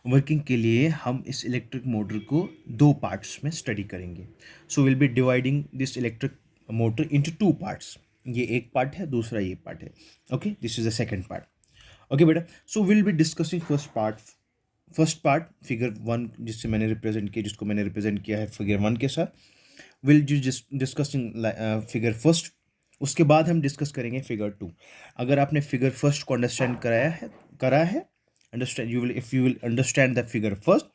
Working के लिए हम इस इलेक्ट्रिक मोटर को दो पार्ट्स में स्टडी करेंगे. So will be dividing this electric motor into two parts. ये एक पार्ट है, दूसरा ये पार्ट है. Okay, this is the second part. Okay बेटा, so will be discussing first part figure one, जिससे मैंने रिप्रेजेंट किया, जिसको मैंने रिप्रेजेंट किया है फिगर वन के साथ. विल जू डिस्कसिंग फिगर फर्स्ट. उसके बाद हम डिस्कस करेंगे फिगर टू. अगर आपने फिगर फर्स्ट को अंडरस्टैंड करा है understand you will if you will understand the figure first,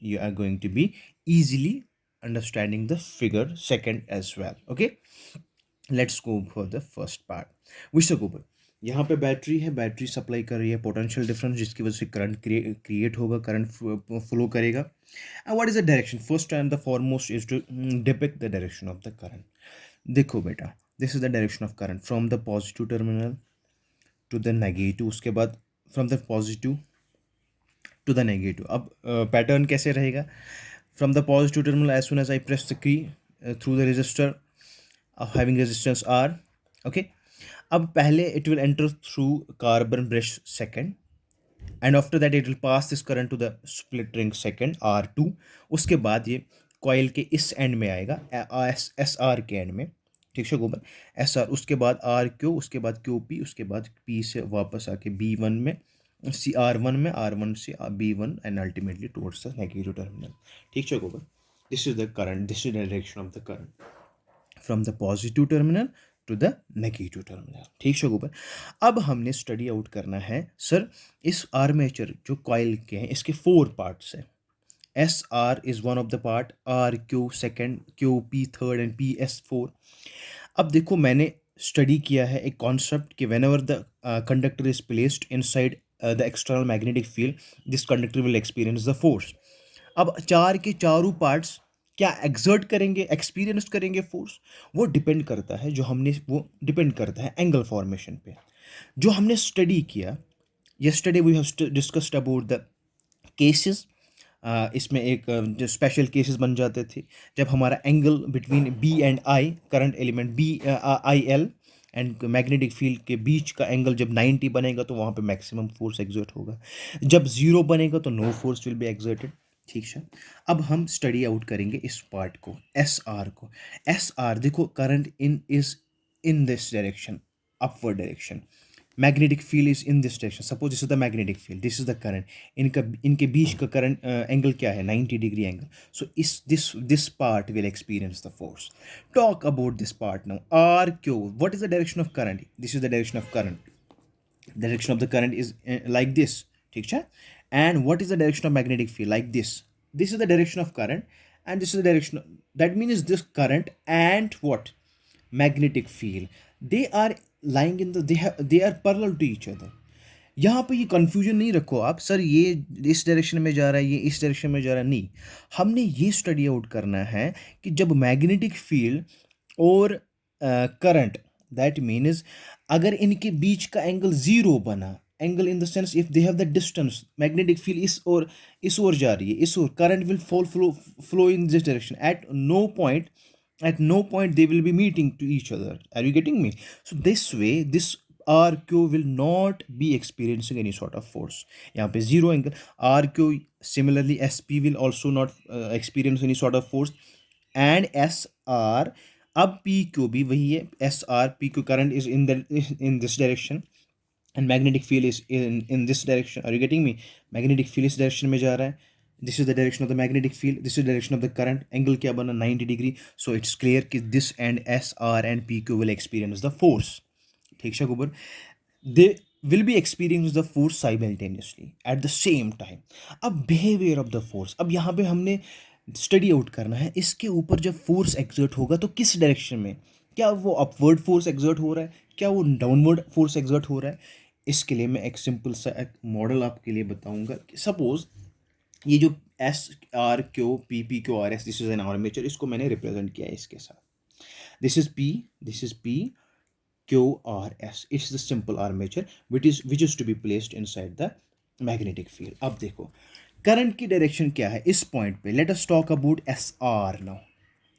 you are going to be easily understanding the figure second as well. Okay, let's go for the first part. विश्व ऊपर यहाँ पे battery है, battery supply कर रही है potential difference, जिसकी वजह से करंट क्रिएट होगा, करंट फ्लो करेगा. And what is the direction? First and the foremost is to depict the direction of the current. देखो बेटा, this is the direction of current from the positive terminal to the negative, उसके बाद from the positive to the negative. अब pattern कैसे रहेगा? From the positive terminal, as soon as I press the key through the resistor having resistance R. Okay, अब पहले it will enter through carbon brush second, and after that it will pass this current to the split ring second R2. उसके बाद ये coil के इस and में आएगा, S R के एंड में. ठीक है गोबर, एस आर, उसके बाद RQ, उसके बाद QP, उसके बाद P से वापस आके B1 में, R1 में, R1 से B1, and ultimately towards the negative terminal. ठीक है गोबर, this is the current, this is the direction of the current from the positive terminal to the negative terminal. ठीक है गोबर. अब हमने स्टडी आउट करना है सर, इस आर्मेचर जो कॉइल के हैं इसके 4 पार्ट्स हैं. S R is one of the part, RQ second, QP third, and PS four. अब देखो, मैंने स्टडी किया है एक कॉन्सेप्ट कि when ever the conductor is placed in side the external magnetic field, this conductor will experience the force. अब चार के चारों पार्ट्स क्या एग्जर्ट करेंगे, एक्सपीरियंस करेंगे फोर्स? वो डिपेंड करता है, वो डिपेंड करता है एंगल फॉर्मेशन पे. जो हमने स्टडी किया yesterday, we have discussed about the cases. इसमें एक जो स्पेशल केसेस बन जाते थे जब हमारा angle between B and I, current element IL and magnetic field के बीच का एंगल जब 90 बनेगा तो वहाँ पे मैक्सिमम फोर्स एग्जर्ट होगा. जब 0 बनेगा तो no force will be exerted. ठीक है, अब हम स्टडी आउट करेंगे इस पार्ट को, SR को. SR देखो, current in this direction, upward direction. Magnetic field is in this direction. Suppose this is the magnetic field, this is the current. इनके बीच का करंट एंगल क्या है? 90 degree angle. So this part will experience the force. Talk about this part now. RQ, what is the direction of current? This is the direction of current. Direction of the current is like this. ठीक है, and what is the direction of magnetic field? Like this. This is the direction of current, and this is the direction. That means this current and what? Magnetic field. They are lying in the. They are parallel to each other. यहाँ पे ये confusion नहीं रखो आप, sir ये इस direction में जा रहा है, ये इस डायरेक्शन में जा रहा है. नहीं, हमने ये स्टडी आउट करना है कि जब मैग्नेटिक फील्ड और करंट, दैट मीन्स अगर इनके बीच का एंगल 0 बना, angle in the sense if they have the distance, magnetic field इस ओर जा रही है, इस ओर, current will flow in this direction. At no point they will be meeting to each other. Are you getting me? So this way, this RQ will not be experiencing any sort of force. यहाँ पे zero angle. RQ, similarly SP will also not experience any sort of force. And SR, अब PQ भी वही है, SR PQ current is in this direction, and magnetic field is in this direction. Are you getting me? Magnetic field इस direction में जा रहा है. This is the direction of the magnetic field, this is the direction of the current. Angle क्या बना? 90 degree. So it's clear कि this and SR and PQ will experience the force. ठीक है गुबर, they will be experiencing the force simultaneously at the same time. अब behavior of the force, अब यहाँ पे हमने स्टडी आउट करना है इसके ऊपर. जब फोर्स एक्सर्ट होगा तो किस डायरेक्शन में? क्या वो अपवर्ड फोर्स एक्सर्ट हो रहा है, क्या वो डाउनवर्ड फोर्स एक्सर्ट हो रहा है? इसके लिए मैं एक सिंपल सा एक मॉडल आपके लिए बताऊंगा. सपोज ये जो SRQ, PP, QRS, this is an armature, इसको मैंने रिप्रेजेंट किया है इसके साथ. This is PQRS. It's the simple armature which is to be placed inside the magnetic field. अब देखो, करंट की डायरेक्शन क्या है इस पॉइंट पे? Let us talk about SR now.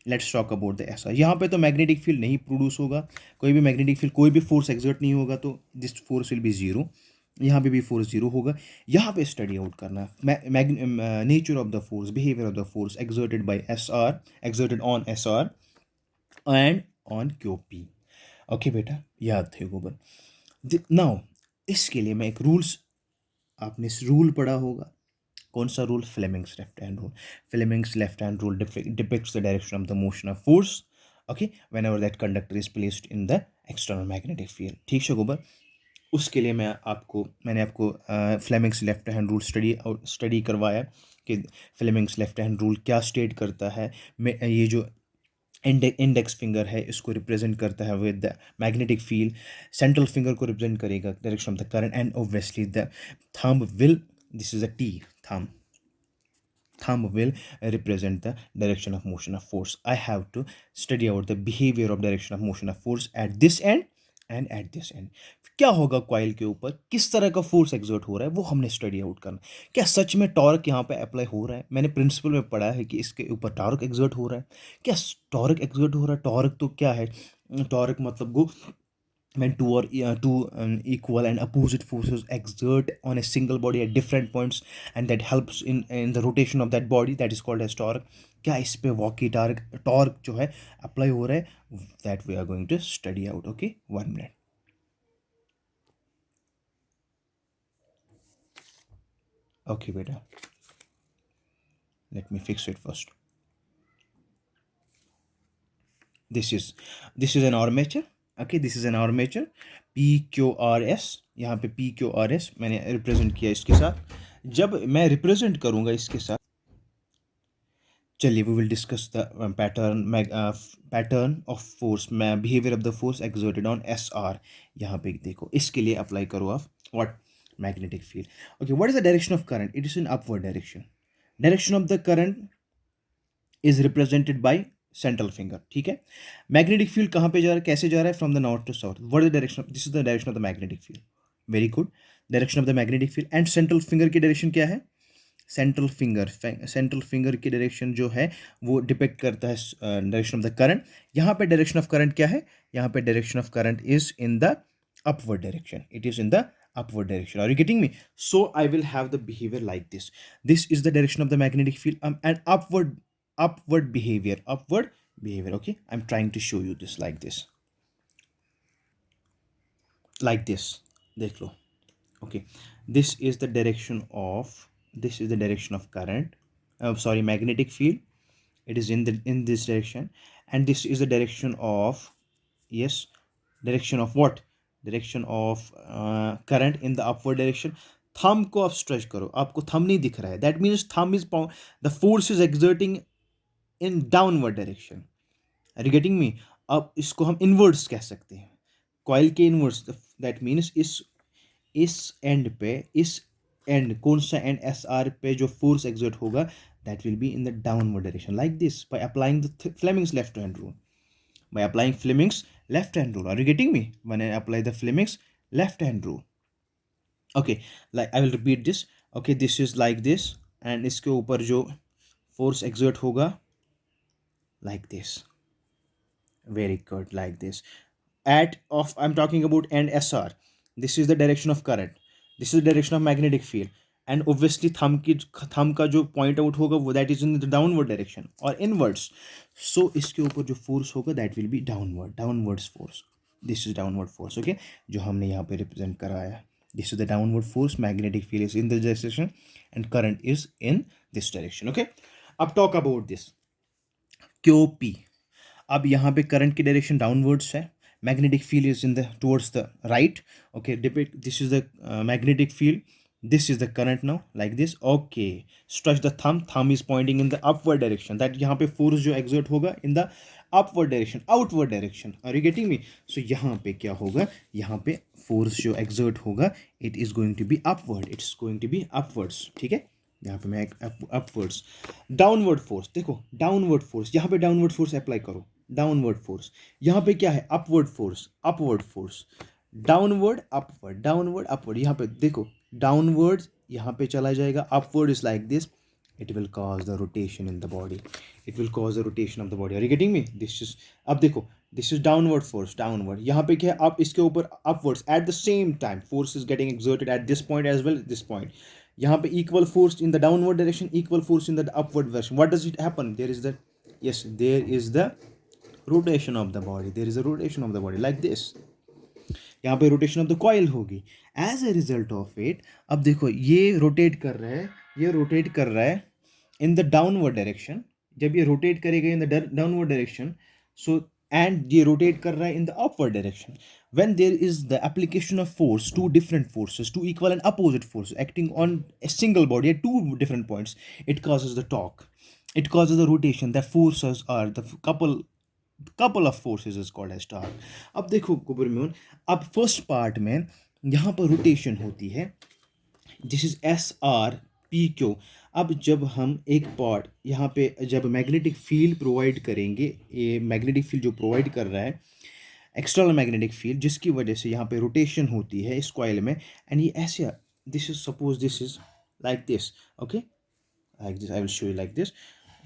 Let's talk about the SR. यहाँ पे तो मैग्नेटिक फील्ड नहीं प्रोड्यूस होगा, कोई भी मैग्नेटिक फील्ड, कोई भी फोर्स एक्सर्ट नहीं होगा, तो दिस फोर्स विल बी 0. यहाँ पे भी फोर्स जीरो होगा। यहाँ पे स्टडी आउट करना nature of the force, behaviour of the force exerted by S R, exerted on S are and on Q P. Okay बेटा, याद थे गोबर। नाउ इसके लिए मैं एक रूल्स, आपने इस रूल पढ़ा होगा, कौन सा rule? Fleming's left hand rule. Fleming's left hand rule depicts the direction of the motion of force, okay, whenever that conductor is placed in the external magnetic field। ठीक है गोबर, उसके लिए मैंने आपको Fleming's left hand rule study करवाया कि Fleming's left hand rule क्या स्टेट करता है। ये जो इंडेक्स फिंगर है इसको रिप्रेजेंट करता है with the magnetic field, central finger को रिप्रेजेंट करेगा direction of the current, and obviously the thumb will, this is a T, thumb will represent the direction of motion of force। I have to study out the behavior of direction of motion of force at this end and at this end। क्या होगा coil के ऊपर, किस तरह का force exert हो रहा है वो हमने स्टडी आउट करना। क्या सच में टॉर्क यहाँ पे अप्लाई हो रहा है? मैंने प्रिंसिपल में पढ़ा है कि इसके ऊपर टॉर्क एक्सर्ट हो रहा है। क्या टॉर्क एक्सर्ट हो रहा है? टॉर्क तो क्या है? टॉर्क मतलब वो when two equal and opposite forces exert on a single body at different points, and that helps in the rotation of that body, that is called as torque। क्या इस पे वॉकी टॉर्क जो है apply हो रहा है, that we are going to study out। okay, 1 minute। okay beta, let me fix it first। this is an armature। okay, this is an armature, PQRS। यहाँ पे PQRS मैंने रिप्रेजेंट किया इसके साथ। जब मैं रिप्रेजेंट करूँगा इसके साथ, चलिए we will discuss the pattern of force, behaviour of the force exerted on S R. यहाँ पे देखो, इसके लिए अप्लाई करो आप what? Magnetic field. Okay, what is the direction of current? It is in upward direction. Direction of the current is represented by central finger. ठीक है, magnetic field कहाँ पे जा रहा है, कैसे जा रहा है? From the north to south. What is the direction? This is the direction of the magnetic field. Very good, direction of the magnetic field. And central finger की डायरेक्शन क्या है? सेंट्रल फिंगर की डायरेक्शन जो है वो depict करता है direction of the current. यहाँ पे डायरेक्शन ऑफ करंट क्या है? यहाँ पे direction of current is in the upward direction। it is in the upward direction। are you getting me? So I will have the behavior like this। this is the direction of the magnetic field, and upward behavior। okay, I'm trying to show you this like this देख लो। okay, this is the direction of current, sorry, magnetic field। it is in this direction, and this is the direction of, yes, direction of what? direction of current in the upward direction। Thumb को आप stretch करो, आपको thumb नहीं दिख रहा है, that means thumb is the force is exerting in downward direction. Are you getting me? अब इसको हम इनवर्ड्स कह सकते हैं, कॉइल के इनवर्ड्स। दैट मीन्स इस एंड कौन सा एंड एस आर पे जो फोर्स एक्सर्ट होगा, that will be in the downward direction like this, by applying the Fleming's left hand rule. by applying Fleming's left hand rule। are you getting me? when I apply the Fleming's left hand rule, okay, like I will repeat this। okay, this is like this, and इसके ऊपर जो force exert होगा like this। very good, like this। I'm talking about end SR। this is the direction of current, this is the direction of magnetic field, and obviously thumb का जो point out होगा वो that is in the downward direction or inwards। so इसके ऊपर जो force होगा that will be downwards force। this is downward force। okay, जो हमने यहाँ पे represent कराया, this is the downward force, magnetic field is in this direction and current is in this direction। okay, अब talk about this QP। अब यहाँ पे current की डायरेक्शन डाउनवर्ड्स है, magnetic field is in the towards the right. Okay, depict this is the magnetic field, this is the current now like this. Okay, stretch the thumb is pointing in the upward direction, that यहाँ पे force जो exert होगा in the upward direction, outward direction. Are you getting me? So यहाँ पे क्या होगा, यहाँ पे फोर्स जो एक्सर्ट होगा it is going to be upward, it's going to be upwards. ठीक है, यहाँ पे मैं अपवर्ड्स। डाउनवर्ड फोर्स देखो, डाउनवर्ड फोर्स, यहाँ पे डाउनवर्ड फोर्स अप्लाई करो, डाउनवर्ड फोर्स। यहाँ पे क्या है? Upward force. डाउनवर्ड अपवर्ड, यहाँ पे देखो डाउनवर्ड यहाँ पे चला जाएगा, upward is like this, it will cause the rotation in the body. It will cause the rotation of the body. Are you getting me? This is, अब देखो, this is downward force, downward. यहाँ पे क्या है, आप इसके ऊपर upwards at the same time force is getting exerted at this point as well, this point. यहाँ पे equal force in the downward direction, equal force in the upward direction. What does it happen? There is the, yes, there is the rotation of the body. There is a rotation of the body like this. यहाँ पे rotation of the coil होगी. As a result of it, अब देखो ये rotate कर रहा है, ये रोटेट कर रहा है इन द डाउनवर्ड डायरेक्शन. जब ये रोटेट करेगा इन the downward direction, so and ये रोटेट कर रहा है इन the upward direction. when there is the application of force, two different forces, two equal and opposite forces acting on a single body at two different points, it causes the torque, it causes the rotation. The forces are the couple of forces is called as torque. अब देखो कुबरम्योन, अब first part में यहाँ पर rotation होती है, this is S R P Q. अब जब हम एक पार्ट यहाँ पे जब मैग्नेटिक फील्ड प्रोवाइड करेंगे, ये मैग्नेटिक फील्ड जो प्रोवाइड कर रहा है एक्सटर्नल मैग्नेटिक फील्ड, जिसकी वजह से यहाँ पे रोटेशन होती है इस कॉइल में, एंड ये ऐसे, this is suppose this is like this, okay, like this, I will show you like this.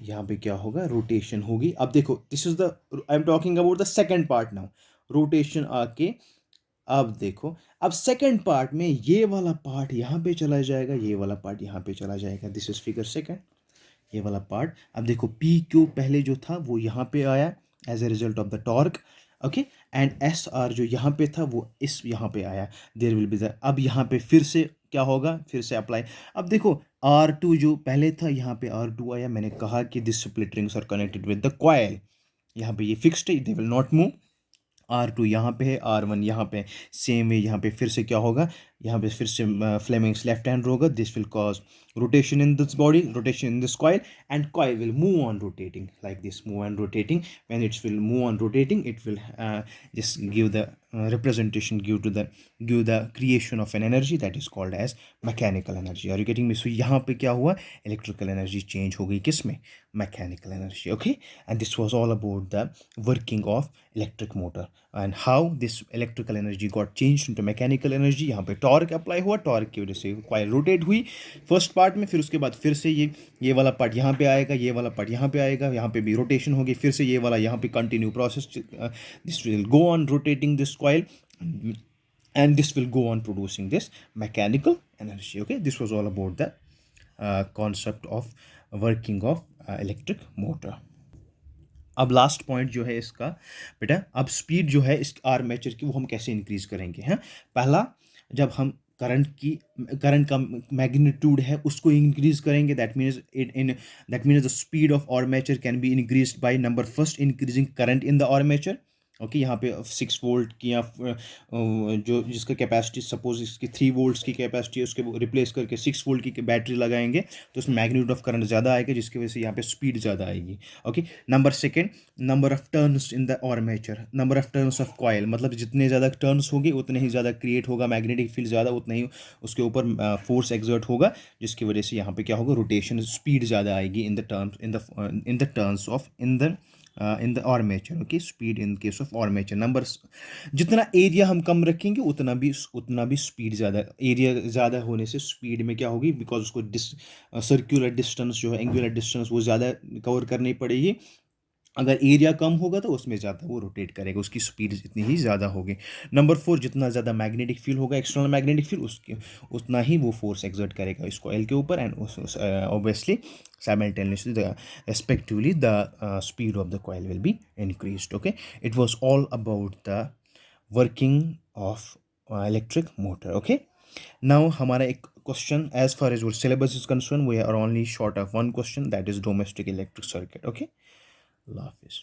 यहाँ पे क्या होगा, रोटेशन होगी. अब देखो this is the, I am talking about the second part now. Rotation आके, अब देखो, अब सेकंड पार्ट में ये वाला पार्ट यहाँ पे चला जाएगा, ये वाला पार्ट यहाँ पे चला जाएगा. दिस इज फिगर सेकंड, ये वाला पार्ट. अब देखो पी क्यू पहले जो था वो यहाँ पे आया as a result of the torque, okay, and S R जो यहाँ पे था वो इस यहाँ पे आया. देयर विल बी द, अब यहाँ पे फिर से क्या होगा, फिर से अप्लाई. अब देखो R2 जो पहले था यहाँ पे R2 आया. मैंने कहा कि this split rings are connected with the coil. यहाँ पे ये फिक्स्ड है, they will not move. R2 यहाँ पे है, R1 यहाँ पे. सेम वे यहाँ पे फिर से क्या होगा, यहाँ पे फिर से फ्लेमिंग्स लेफ्ट हैंड होगा. This will cause rotation in this body, rotation in this coil, and coil will move on rotating like this, move on rotating. When it will move on rotating, it will just give the representation, give the creation of an energy that is called as mechanical energy. Are you getting me? So यहाँ पे क्या हुआ, electrical energy change हो गई किस में, mechanical energy. Okay, and this was all about the working of electric motor and how this electrical energy got changed into mechanical energy. यहाँ पे torque apply हुआ, torque की वजह से coil rotate हुई फर्स्ट पार्ट में. फिर उसके बाद फिर से ये वाला पार्ट यहाँ पे आएगा, ये वाला पार्ट यहाँ पे आएगा, यहाँ पे भी रोटेशन होगी. फिर से ये वाला यहाँ पे continue process, this will go on rotating this coil and this will go on producing this mechanical energy. Okay, this was all about the concept of working of electric motor. अब last point जो है इसका बेटा, अब speed जो है इस armature की वो हम कैसे इंक्रीज करेंगे. हैं, पहला जब हम करंट का मैग्नीट्यूड है उसको इंक्रीज करेंगे. That means the speed of armature can be increase by number first increasing current in the armature. Okay, यहाँ पे 6 वोल्ट की या जो जिसका कैपेसिटी सपोज इसकी 3 वोल्ट्स की कैपेसिटी है, उसके रिप्लेस करके 6 वोल्ट की बैटरी लगाएंगे तो उसमें मैग्नीट्यूड ऑफ करंट ज़्यादा आएगा, जिसकी वजह से यहाँ पे स्पीड ज़्यादा आएगी. Okay, number second, number of turns in the armature, number of turns of coil, मतलब जितने ज़्यादा टर्न्स होंगे उतने ही ज़्यादा क्रिएट होगा मैग्नेटिक फील्ड, ज़्यादा उतना ही उसके ऊपर फोर्स एक्सर्ट होगा, जिसकी वजह से यहाँ पे क्या होगा, रोटेशन स्पीड ज़्यादा आएगी in the turns of in the armature. Okay, speed in case of armature. numbers, जितना एरिया हम कम रखेंगे उतना भी स्पीड ज़्यादा, एरिया ज़्यादा होने से स्पीड में क्या होगी, बिकॉज उसको सर्कुलर डिस्टेंस जो है, एंगुलर डिस्टेंस वो ज़्यादा कवर करनी पड़ेगी. अगर एरिया कम होगा तो उसमें ज़्यादा वो रोटेट करेगा, उसकी स्पीड इतनी ही ज़्यादा होगी. नंबर 4, जितना ज़्यादा मैग्नेटिक फील्ड होगा, एक्सटर्नल मैग्नेटिक फील्ड, उसके उतना ही वो फोर्स एक्सर्ट करेगा इस कॉइल के ऊपर, and obviously simultaneously respectively the speed of the coil will be increased. Okay, it was all about the working of electric motor. Okay, now हमारा एक question, as far as our syllabus is concerned, we are only short of one question, that is domestic electric circuit. Okay, Allah Hafiz.